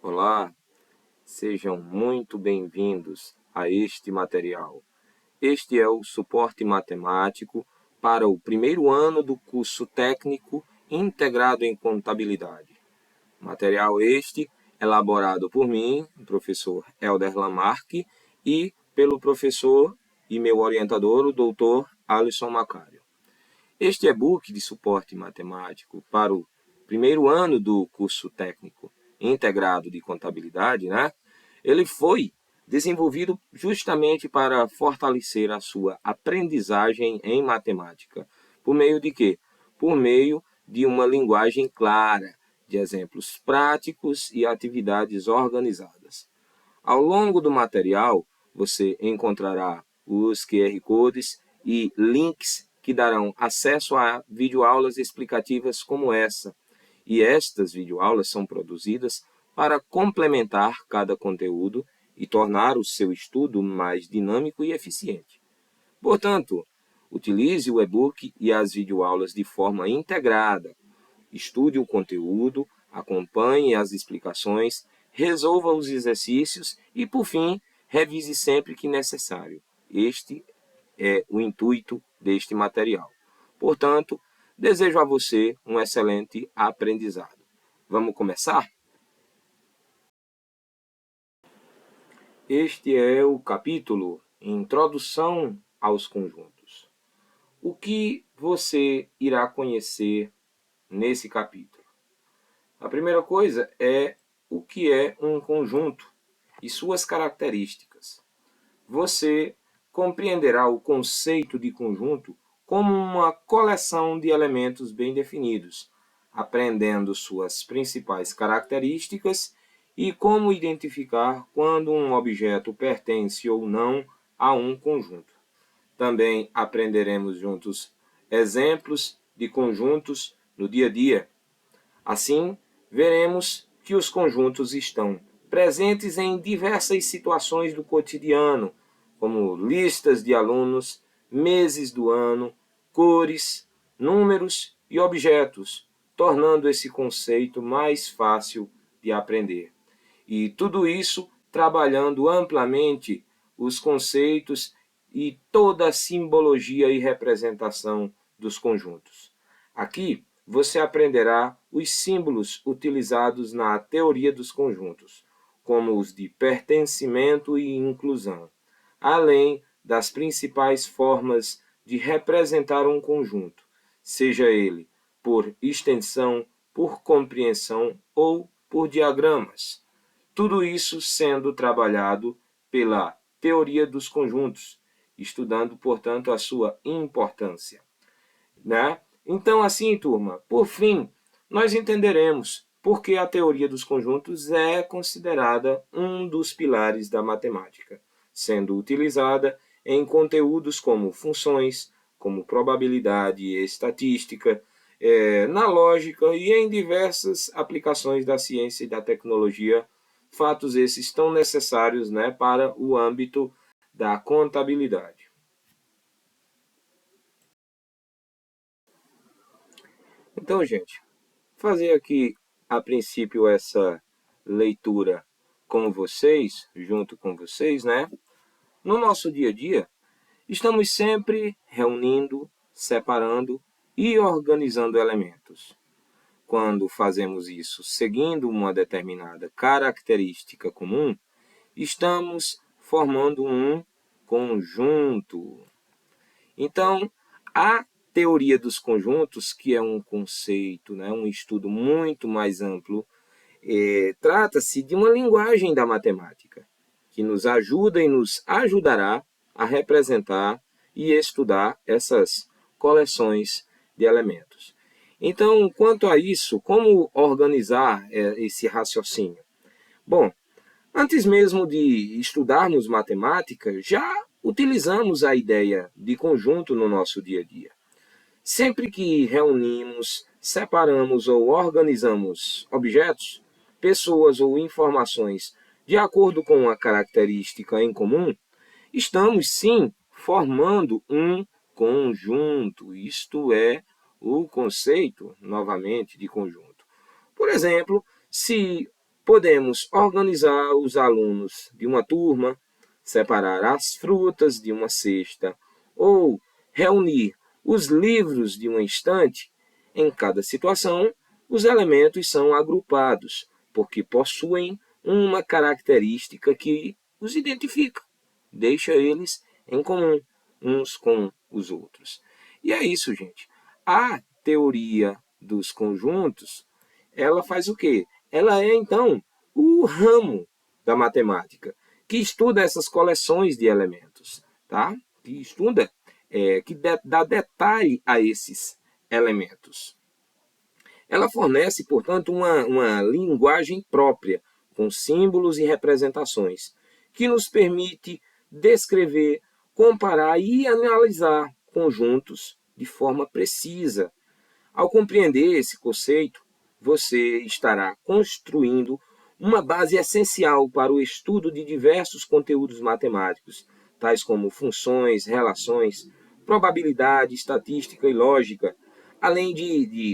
Olá, sejam muito bem-vindos a este material. Este é o suporte matemático para o primeiro ano do curso técnico integrado em contabilidade. Material este elaborado por mim, o professor Helder Lamarck, e pelo professor e meu orientador, o doutor Alisson Macário. Este e-book de suporte matemático para o primeiro ano do curso técnico integrado de contabilidade, ele foi desenvolvido justamente para fortalecer a sua aprendizagem em matemática. Por meio de quê? Por meio de uma linguagem clara, de exemplos práticos e atividades organizadas. Ao longo do material, você encontrará os QR Codes e links que darão acesso a videoaulas explicativas como essa. E estas videoaulas são produzidas para complementar cada conteúdo e tornar o seu estudo mais dinâmico e eficiente. Portanto, utilize o e-book e as videoaulas de forma integrada. Estude o conteúdo, acompanhe as explicações, resolva os exercícios e, por fim, revise sempre que necessário. Este é o intuito deste material. Portanto, desejo a você um excelente aprendizado. Vamos começar? Este é o capítulo Introdução aos Conjuntos. O que você irá conhecer nesse capítulo? A primeira coisa é o que é um conjunto e suas características. Você compreenderá o conceito de conjunto como uma coleção de elementos bem definidos, aprendendo suas principais características e como identificar quando um objeto pertence ou não a um conjunto. Também aprenderemos juntos exemplos de conjuntos no dia a dia. Assim, veremos que os conjuntos estão presentes em diversas situações do cotidiano, como listas de alunos, meses do ano, cores, números e objetos, tornando esse conceito mais fácil de aprender. E tudo isso trabalhando amplamente os conceitos e toda a simbologia e representação dos conjuntos. Aqui você aprenderá os símbolos utilizados na teoria dos conjuntos, como os de pertencimento e inclusão, além das principais formas de representar um conjunto, seja ele por extensão, por compreensão ou por diagramas. Tudo isso sendo trabalhado pela teoria dos conjuntos, estudando, portanto, a sua importância. Então, assim, turma, por fim, nós entenderemos por que a teoria dos conjuntos é considerada um dos pilares da matemática, sendo utilizada em conteúdos como funções, como probabilidade e estatística, na lógica e em diversas aplicações da ciência e da tecnologia, fatos esses tão necessários, para o âmbito da contabilidade. Então, gente, fazer aqui, a princípio, essa leitura com vocês, junto com vocês, No nosso dia a dia, estamos sempre reunindo, separando e organizando elementos. Quando fazemos isso seguindo uma determinada característica comum, estamos formando um conjunto. Então, a teoria dos conjuntos, que é um conceito, um estudo muito mais amplo, trata-se de uma linguagem da matemática, que nos ajuda e nos ajudará a representar e estudar essas coleções de elementos. Então, quanto a isso, como organizar esse raciocínio? Bom, antes mesmo de estudarmos matemática, já utilizamos a ideia de conjunto no nosso dia a dia. Sempre que reunimos, separamos ou organizamos objetos, pessoas ou informações de acordo com uma característica em comum, estamos sim formando um conjunto, isto é, o conceito, novamente, de conjunto. Por exemplo, se podemos organizar os alunos de uma turma, separar as frutas de uma cesta ou reunir os livros de uma estante. Em cada situação, os elementos são agrupados, porque possuem uma característica que os identifica, deixa eles em comum uns com os outros. E é isso, gente. A teoria dos conjuntos, ela faz o quê? Ela é, então, o ramo da matemática que estuda essas coleções de elementos, tá? Que estuda, dá detalhe a esses elementos. Ela fornece, portanto, uma linguagem própria, com símbolos e representações, que nos permite descrever, comparar e analisar conjuntos de forma precisa. Ao compreender esse conceito, você estará construindo uma base essencial para o estudo de diversos conteúdos matemáticos, tais como funções, relações, probabilidade, estatística e lógica, além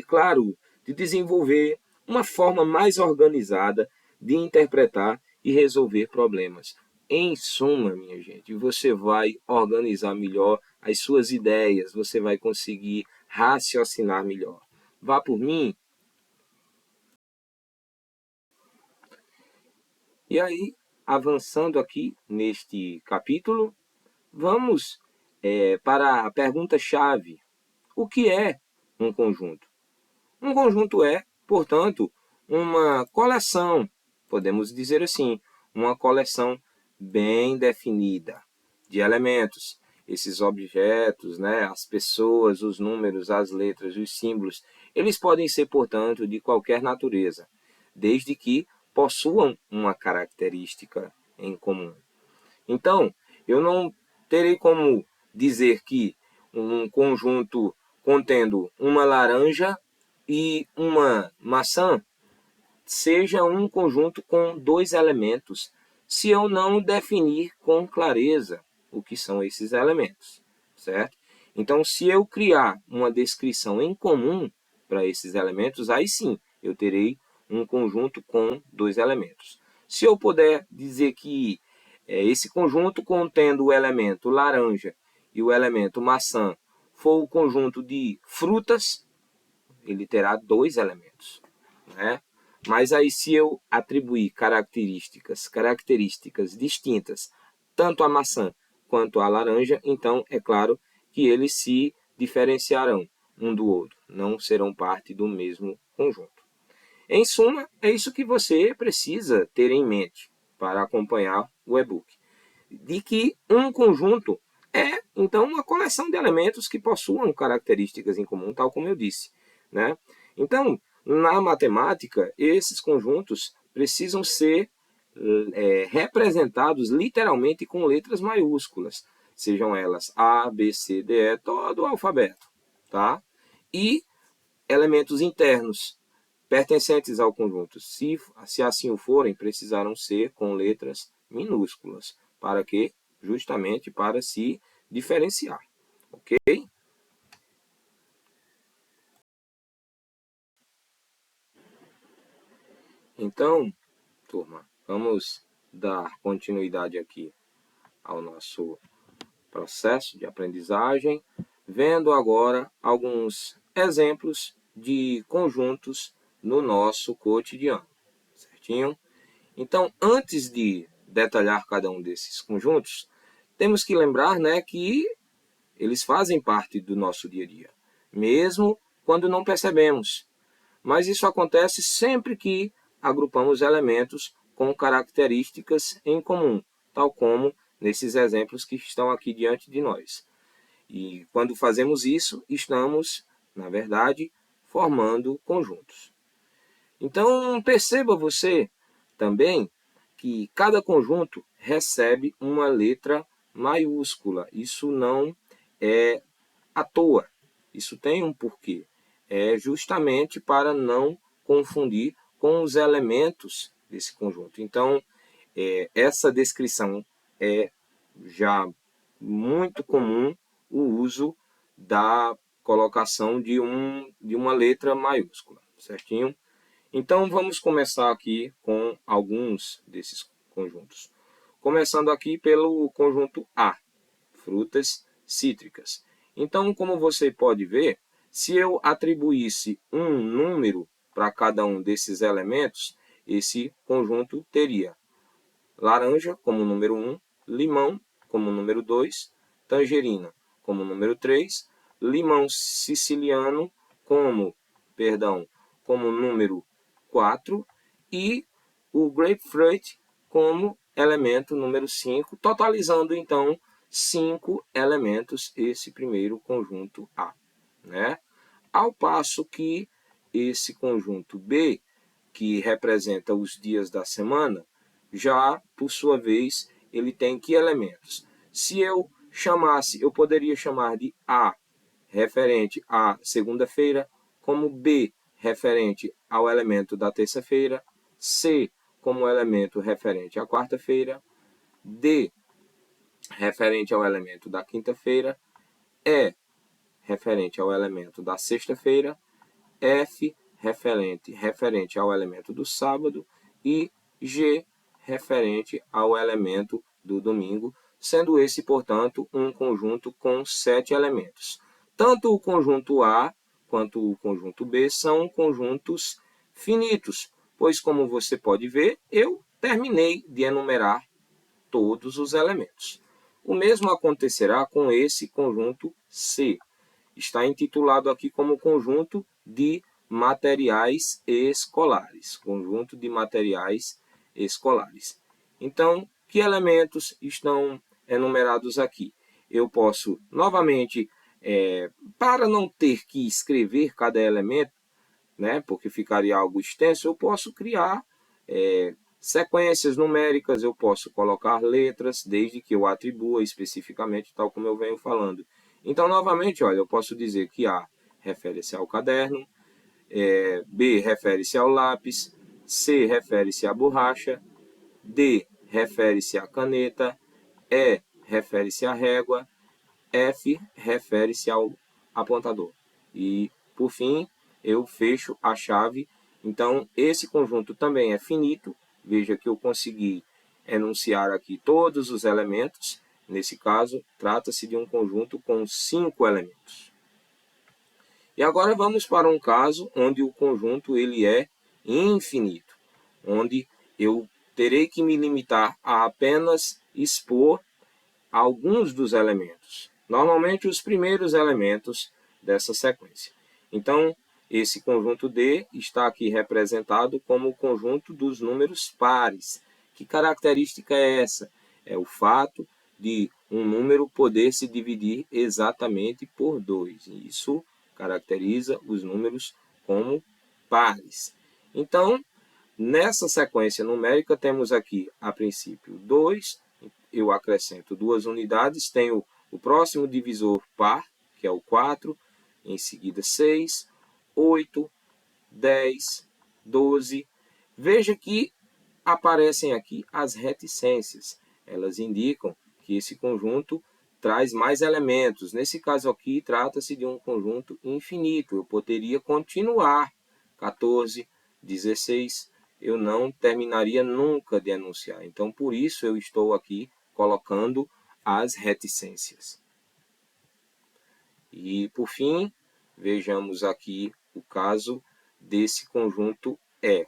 claro, de desenvolver uma forma mais organizada de interpretar e resolver problemas. Em suma, minha gente, você vai organizar melhor as suas ideias, você vai conseguir raciocinar melhor. Vá por mim. E aí, avançando aqui neste capítulo, vamos para a pergunta-chave. O que é um conjunto? Um conjunto é, portanto, uma coleção, podemos dizer assim, uma coleção bem definida de elementos. Esses objetos, né, as pessoas, os números, as letras, os símbolos, eles podem ser, portanto, de qualquer natureza, desde que possuam uma característica em comum. Então, eu não terei como dizer que um conjunto contendo uma laranja e uma maçã seja um conjunto com dois elementos, se eu não definir com clareza o que são esses elementos, certo? Então, se eu criar uma descrição em comum para esses elementos, aí sim eu terei um conjunto com dois elementos. Se eu puder dizer que esse conjunto contendo o elemento laranja e o elemento maçã for o conjunto de frutas, ele terá dois elementos, né? Mas aí se eu atribuir características distintas, tanto à maçã quanto à laranja, então é claro que eles se diferenciarão um do outro, não serão parte do mesmo conjunto. Em suma, é isso que você precisa ter em mente para acompanhar o e-book. De que um conjunto é, então, uma coleção de elementos que possuam características em comum, tal como eu disse, né? Então, na matemática, esses conjuntos precisam ser representados literalmente com letras maiúsculas, sejam elas A, B, C, D, E, todo o alfabeto, tá? E elementos internos pertencentes ao conjunto, se assim o forem, precisarão ser com letras minúsculas. Para quê? Justamente para se diferenciar, ok? Então, turma, vamos dar continuidade aqui ao nosso processo de aprendizagem, vendo agora alguns exemplos de conjuntos no nosso cotidiano, certinho? Então, antes de detalhar cada um desses conjuntos, temos que lembrar, né, que eles fazem parte do nosso dia a dia, mesmo quando não percebemos. Mas isso acontece sempre que agrupamos elementos com características em comum, tal como nesses exemplos que estão aqui diante de nós. E quando fazemos isso, estamos, na verdade, formando conjuntos. Então, perceba você também que cada conjunto recebe uma letra maiúscula. Isso não é à toa. Isso tem um porquê. É justamente para não confundir com os elementos desse conjunto. Então, essa descrição é já muito comum o uso da colocação de uma letra maiúscula, certinho? Então, vamos começar aqui com alguns desses conjuntos. Começando aqui pelo conjunto A, frutas cítricas. Então, como você pode ver, se eu atribuísse um número para cada um desses elementos, esse conjunto teria laranja como número 1, limão como número 2, tangerina como número 3, limão siciliano como número 4 e o grapefruit como elemento número 5, totalizando então 5 elementos esse primeiro conjunto A, né? Ao passo que esse conjunto B, que representa os dias da semana, já, por sua vez, ele tem que elementos? Se eu chamasse, eu poderia chamar de A, referente à segunda-feira, como B, referente ao elemento da terça-feira, C, como elemento referente à quarta-feira, D, referente ao elemento da quinta-feira, E, referente ao elemento da sexta-feira, F, referente ao elemento do sábado, e G, referente ao elemento do domingo, sendo esse, portanto, um conjunto com 7 elementos. Tanto o conjunto A quanto o conjunto B são conjuntos finitos, pois, como você pode ver, eu terminei de enumerar todos os elementos. O mesmo acontecerá com esse conjunto C. Está intitulado aqui como conjunto de materiais escolares. Conjunto de materiais escolares. Então, que elementos estão enumerados aqui? Eu posso, novamente, para não ter que escrever cada elemento, né, porque ficaria algo extenso, eu posso criar sequências numéricas, eu posso colocar letras, desde que eu atribua especificamente, tal como eu venho falando. Então, novamente, olha, eu posso dizer que A refere-se ao caderno, B refere-se ao lápis, C refere-se à borracha, D refere-se à caneta, E refere-se à régua, F refere-se ao apontador. E, por fim, eu fecho a chave. Então, esse conjunto também é finito. Veja que eu consegui enunciar aqui todos os elementos. Nesse caso, trata-se de um conjunto com 5 elementos. E agora vamos para um caso onde o conjunto ele é infinito, onde eu terei que me limitar a apenas expor alguns dos elementos, normalmente os primeiros elementos dessa sequência. Então, esse conjunto D está aqui representado como o conjunto dos números pares. Que característica é essa? É o fato de um número poder se dividir exatamente por 2. Isso caracteriza os números como pares. Então, nessa sequência numérica, temos aqui, a princípio, 2, eu acrescento 2 unidades, tenho o próximo divisor par, que é o 4, em seguida 6, 8, 10, 12. Veja que aparecem aqui as reticências. Elas indicam que esse conjunto traz mais elementos. Nesse caso aqui, trata-se de um conjunto infinito. Eu poderia continuar 14, 16, eu não terminaria nunca de enunciar. Então, por isso eu estou aqui colocando as reticências. E, por fim, vejamos aqui o caso desse conjunto E.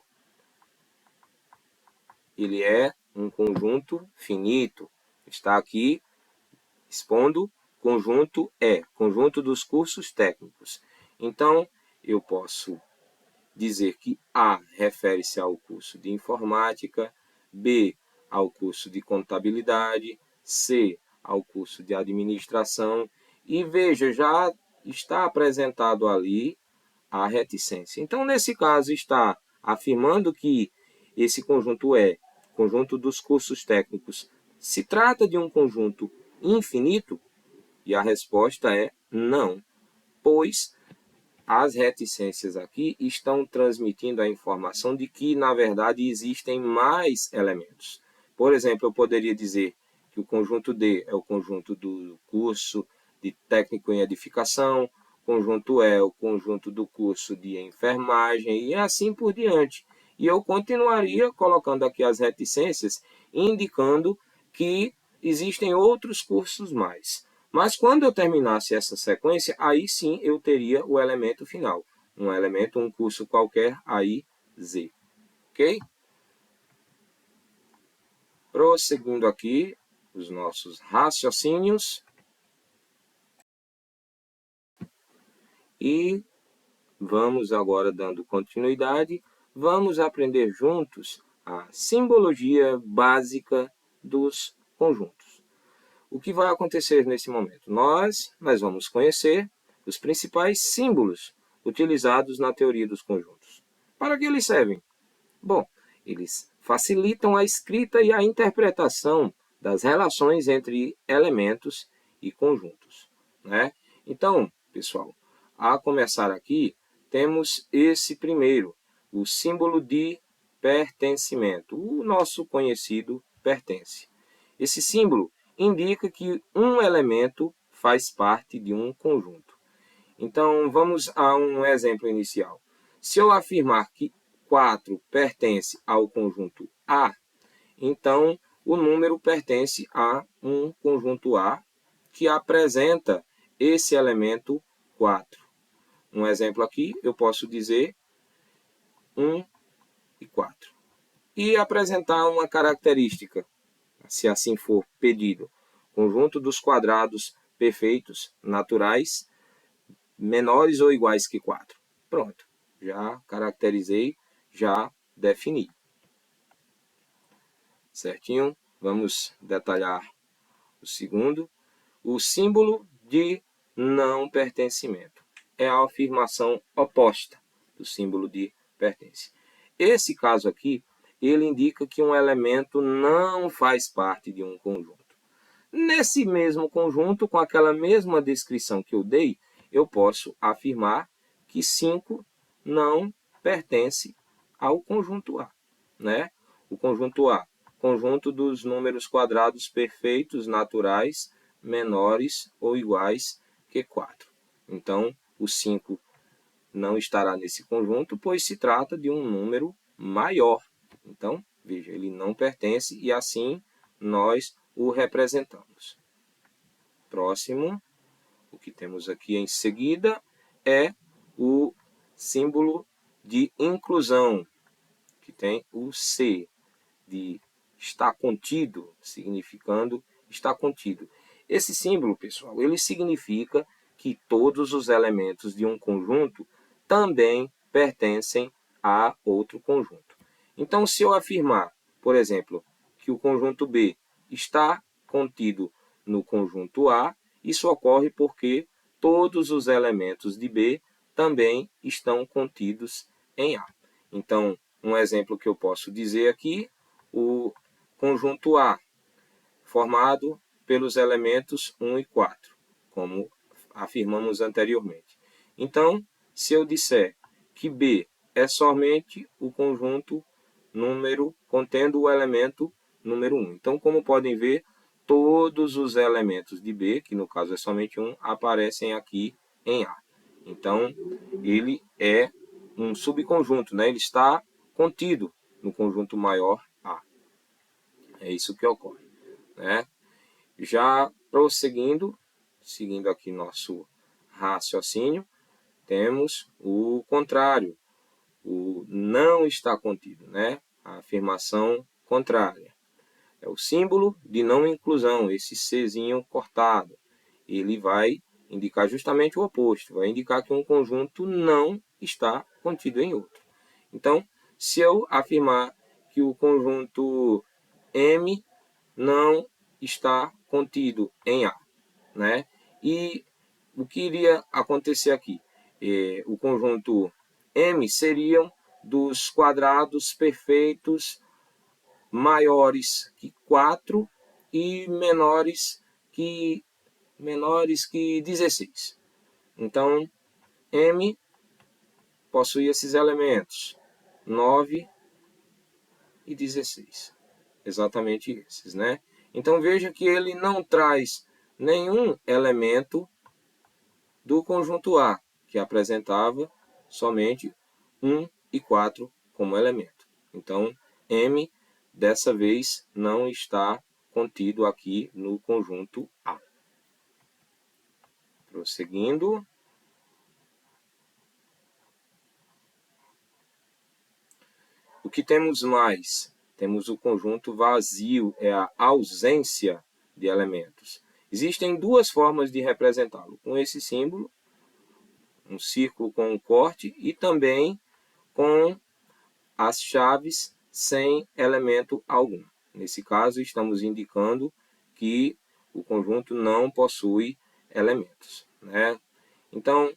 Ele é um conjunto finito. Está aqui expondo conjunto E, conjunto dos cursos técnicos. Então, eu posso dizer que A refere-se ao curso de informática, B ao curso de contabilidade, C ao curso de administração, e veja, já está apresentado ali a reticência. Então, nesse caso, está afirmando que esse conjunto E, conjunto dos cursos técnicos, se trata de um conjunto infinito? E a resposta é não, pois as reticências aqui estão transmitindo a informação de que, na verdade, existem mais elementos. Por exemplo, eu poderia dizer que o conjunto D é o conjunto do curso de técnico em edificação, o conjunto é o conjunto do curso de enfermagem e assim por diante. E eu continuaria colocando aqui as reticências, indicando que existem outros cursos mais. Mas quando eu terminasse essa sequência, aí sim eu teria o elemento final. Um elemento, um curso qualquer, aí Z. Ok? Prosseguindo aqui os nossos raciocínios. E vamos agora dando continuidade. Vamos aprender juntos a simbologia básica dos conjuntos. O que vai acontecer nesse momento? Nós vamos conhecer os principais símbolos utilizados na teoria dos conjuntos. Para que eles servem? Bom, eles facilitam a escrita e a interpretação das relações entre elementos e conjuntos, né? Então, pessoal, a começar aqui, temos esse primeiro, o símbolo de pertencimento, o nosso conhecido pertence. Esse símbolo indica que um elemento faz parte de um conjunto. Então, vamos a um exemplo inicial. Se eu afirmar que 4 pertence ao conjunto A, então o número pertence a um conjunto A que apresenta esse elemento 4. Um exemplo aqui, eu posso dizer 1 e 4. E apresentar uma característica, se assim for pedido. Conjunto dos quadrados perfeitos naturais menores ou iguais que 4. Pronto, já caracterizei, já defini. Certinho? Vamos detalhar o segundo. O símbolo de não pertencimento é a afirmação oposta do símbolo de pertence. Esse caso aqui, ele indica que um elemento não faz parte de um conjunto. Nesse mesmo conjunto, com aquela mesma descrição que eu dei, eu posso afirmar que 5 não pertence ao conjunto A, né? O conjunto A, conjunto dos números quadrados perfeitos naturais menores ou iguais que 4. Então, o 5 não estará nesse conjunto, pois se trata de um número maior. Então, veja, ele não pertence e assim nós o representamos. Próximo, o que temos aqui em seguida é o símbolo de inclusão, que tem o C, de está contido, significando está contido. Esse símbolo, pessoal, ele significa que todos os elementos de um conjunto também pertencem a outro conjunto. Então, se eu afirmar, por exemplo, que o conjunto B está contido no conjunto A, isso ocorre porque todos os elementos de B também estão contidos em A. Então, um exemplo que eu posso dizer aqui, o conjunto A, formado pelos elementos 1 e 4, como afirmamos anteriormente. Então, se eu disser que B é somente o conjunto número contendo o elemento número 1. Então, como podem ver, todos os elementos de B, que no caso é somente um, aparecem aqui em A. Então, ele é um subconjunto, né? Ele está contido no conjunto maior A. É isso que ocorre, né? Já prosseguindo, seguindo aqui nosso raciocínio, temos o contrário, o não está contido, né? A afirmação contrária. É o símbolo de não inclusão, esse Czinho cortado. Ele vai indicar justamente o oposto, vai indicar que um conjunto não está contido em outro. Então, se eu afirmar que o conjunto M não está contido em A, né? E o que iria acontecer aqui? O conjunto M seriam dos quadrados perfeitos maiores que 4 e menores que 16. Então, M possui esses elementos, 9 e 16. Exatamente esses, né? Então, veja que ele não traz nenhum elemento do conjunto A, que apresentava somente 1 e 4 como elemento. Então, M, dessa vez, não está contido aqui no conjunto A. Prosseguindo. O que temos mais? Temos o conjunto vazio, é a ausência de elementos. Existem duas formas de representá-lo, com esse símbolo, um círculo com um corte, e também com as chaves sem elemento algum. Nesse caso, estamos indicando que o conjunto não possui elementos, né? Então,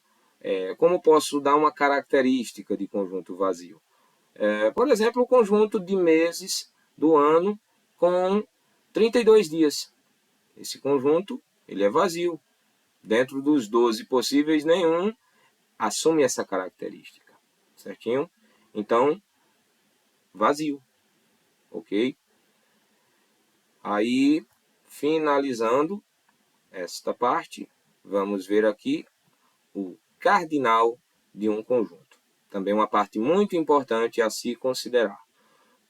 como posso dar uma característica de conjunto vazio? Por exemplo, o conjunto de meses do ano com 32 dias. Esse conjunto ele é vazio. Dentro dos 12 possíveis, nenhum assume essa característica. Certinho? Então, vazio. Ok? Aí, finalizando esta parte, vamos ver aqui o cardinal de um conjunto. Também uma parte muito importante a se considerar.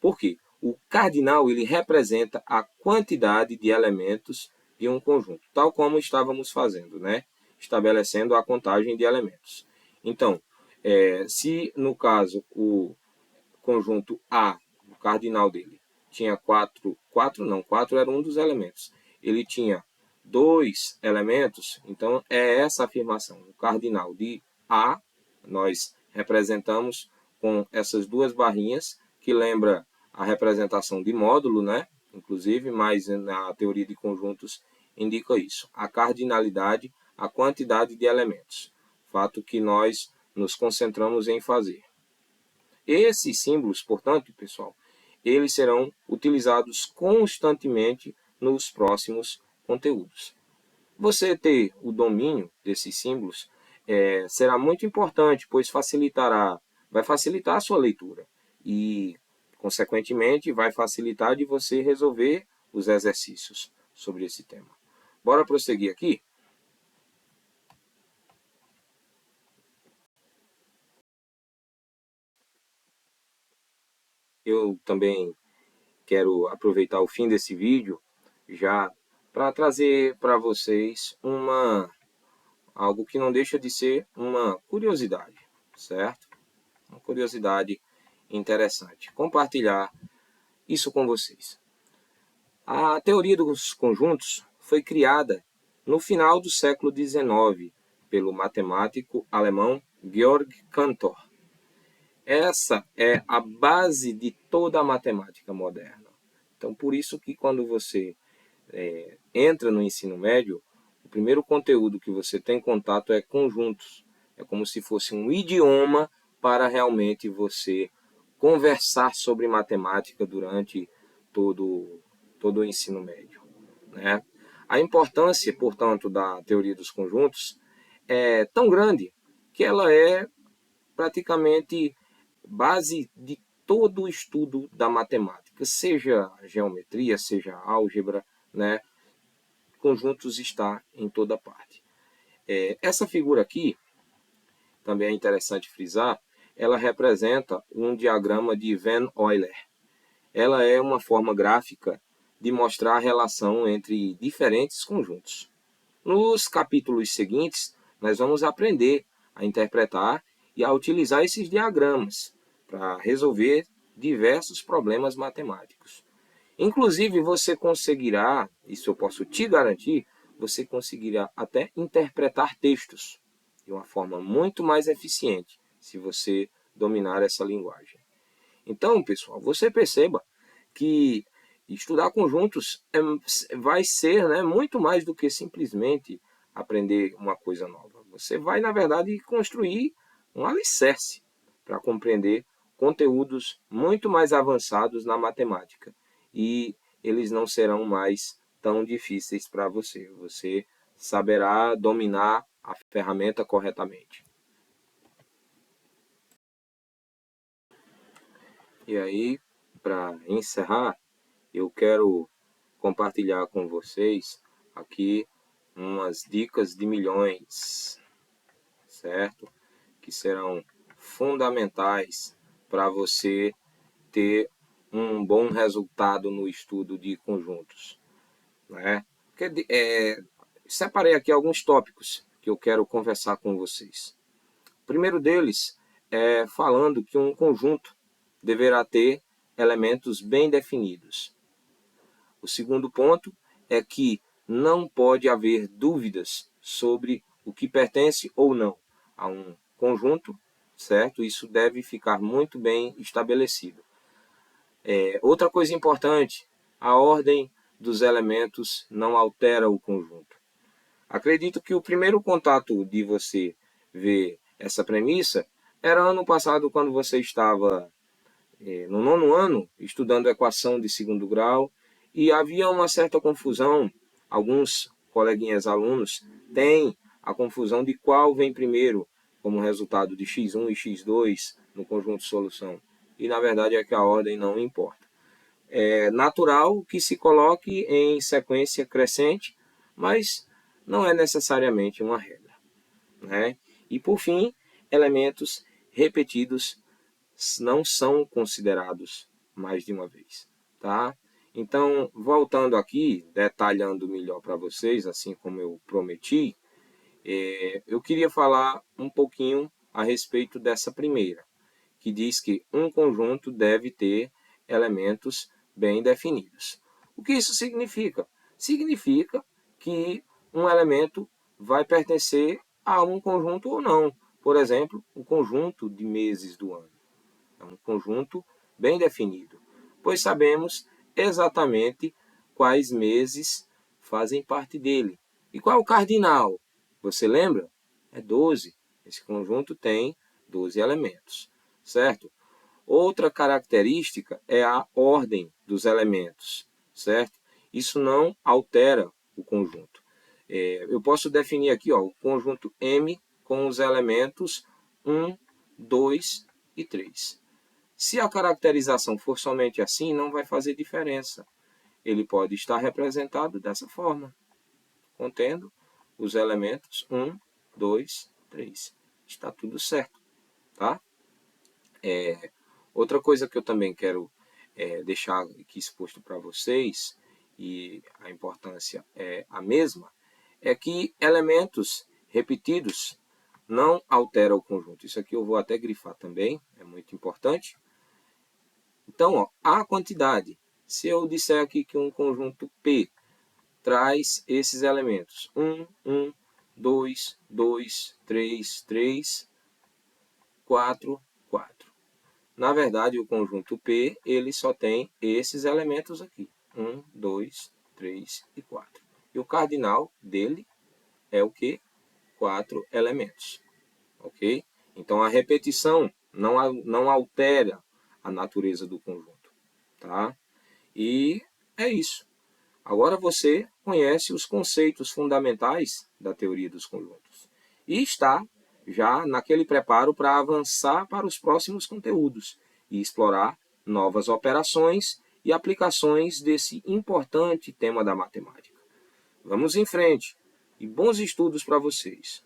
Por quê? O cardinal ele representa a quantidade de elementos de um conjunto, tal como estávamos fazendo, né? Estabelecendo a contagem de elementos. Então, se no caso o conjunto A, o cardinal dele, tinha quatro era um dos elementos. Ele tinha 2 elementos, então é essa afirmação. O cardinal de A, nós representamos com essas duas barrinhas, que lembra a representação de módulo, né? Inclusive, mas na teoria de conjuntos indica isso. A cardinalidade, a quantidade de elementos. Fato que nós nos concentramos em fazer. Esses símbolos, portanto, pessoal, eles serão utilizados constantemente nos próximos conteúdos. Você ter o domínio desses símbolos será muito importante, pois vai facilitar a sua leitura e, consequentemente, vai facilitar de você resolver os exercícios sobre esse tema. Bora prosseguir aqui? Eu também quero aproveitar o fim desse vídeo já para trazer para vocês algo que não deixa de ser uma curiosidade, certo? Uma curiosidade interessante. Compartilhar isso com vocês. A teoria dos conjuntos foi criada no final do século XIX pelo matemático alemão Georg Cantor. Essa é a base de toda a matemática moderna. Então, por isso que quando você entra no ensino médio, o primeiro conteúdo que você tem contato é conjuntos. É como se fosse um idioma para realmente você conversar sobre matemática durante todo o ensino médio, né? A importância, portanto, da teoria dos conjuntos é tão grande que ela é praticamente base de todo o estudo da matemática, seja geometria, seja álgebra, né? Conjuntos está em toda parte. Essa figura aqui, também é interessante frisar, ela representa um diagrama de Van Euler. Ela é uma forma gráfica de mostrar a relação entre diferentes conjuntos. Nos capítulos seguintes, nós vamos aprender a interpretar e a utilizar esses diagramas para resolver diversos problemas matemáticos. Inclusive, você conseguirá, isso eu posso te garantir, você conseguirá até interpretar textos de uma forma muito mais eficiente, se você dominar essa linguagem. Então, pessoal, você perceba que estudar conjuntos vai ser, né, muito mais do que simplesmente aprender uma coisa nova. Você vai, na verdade, construir um alicerce para compreender conteúdos muito mais avançados na matemática. E eles não serão mais tão difíceis para você. Você saberá dominar a ferramenta corretamente. E aí, para encerrar, eu quero compartilhar com vocês aqui umas dicas de milhões. certo? Que serão fundamentais para você ter um bom resultado no estudo de conjuntos, né? Separei aqui alguns tópicos que eu quero conversar com vocês. O primeiro deles é falando que um conjunto deverá ter elementos bem definidos. O segundo ponto é que não pode haver dúvidas sobre o que pertence ou não a um conjunto, certo? Isso deve ficar muito bem estabelecido. Outra coisa importante, a ordem dos elementos não altera o conjunto. Acredito que o primeiro contato de você ver essa premissa era ano passado, quando você estava no nono ano, estudando equação de segundo grau, e havia uma certa confusão. Alguns coleguinhas alunos têm a confusão de qual vem primeiro como resultado de x1 e x2 no conjunto de solução. E na verdade é que a ordem não importa. É natural que se coloque em sequência crescente, mas não é necessariamente uma regra, né? E por fim, elementos repetidos não são considerados mais de uma vez, tá? Então, voltando aqui, detalhando melhor para vocês, assim como eu prometi, eu queria falar um pouquinho a respeito dessa primeira, que diz que um conjunto deve ter elementos bem definidos. O que isso significa? Significa que um elemento vai pertencer a um conjunto ou não. Por exemplo, o conjunto de meses do ano. É um conjunto bem definido, pois sabemos exatamente quais meses fazem parte dele. E qual é o cardinal? Você lembra? É 12. Esse conjunto tem 12 elementos, certo? Outra característica é a ordem dos elementos, certo? Isso não altera o conjunto. Eu posso definir aqui o conjunto M com os elementos 1, 2 e 3. Se a caracterização for somente assim, não vai fazer diferença. Ele pode estar representado dessa forma, contendo os elementos 1, 2, 3. Está tudo certo, tá? Outra coisa que eu também quero deixar aqui exposto para vocês, e a importância é a mesma, é que elementos repetidos não alteram o conjunto. Isso aqui eu vou até grifar também, é muito importante. Então, a quantidade. Se eu disser aqui que um conjunto P traz esses elementos, 1, 1, 2, 2, 3, 3, 4, 4. Na verdade, o conjunto P ele só tem esses elementos aqui, 1, 2, 3 e 4. E o cardinal dele é o que? 4 elementos. Ok? Então, a repetição não altera a natureza do conjunto. Tá? E é isso. Agora você conhece os conceitos fundamentais da teoria dos conjuntos. E está já naquele preparo para avançar para os próximos conteúdos e explorar novas operações e aplicações desse importante tema da matemática. Vamos em frente e bons estudos para vocês.